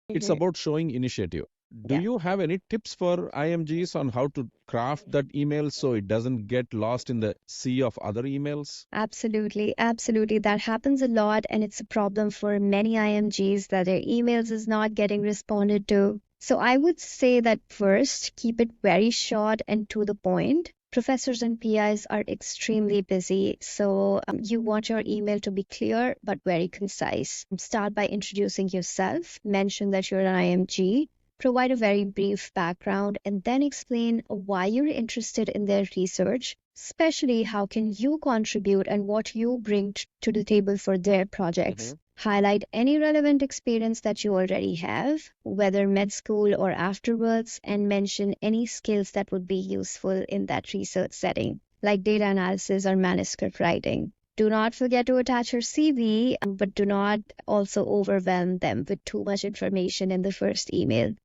It's Mhm. about showing initiative. Do Yeah. you have any tips for IMGs on how to craft that email so it doesn't get lost in the sea of other emails? Absolutely, absolutely. That happens a lot, and it's a problem for many IMGs that their emails is not getting responded to. So I would say that first, keep it very short and to the point. Professors and PIs are extremely busy, so you want your email to be clear but very concise. Start by introducing yourself, mention that you're an IMG, provide a very brief background, and then explain why you're interested in their research, especially how can you contribute and what you bring to the table for their projects. Highlight any relevant experience that you already have, whether med school or afterwards, and mention any skills that would be useful in that research setting, like data analysis or manuscript writing. Do not forget to attach your CV, but do not also overwhelm them with too much information in the first email.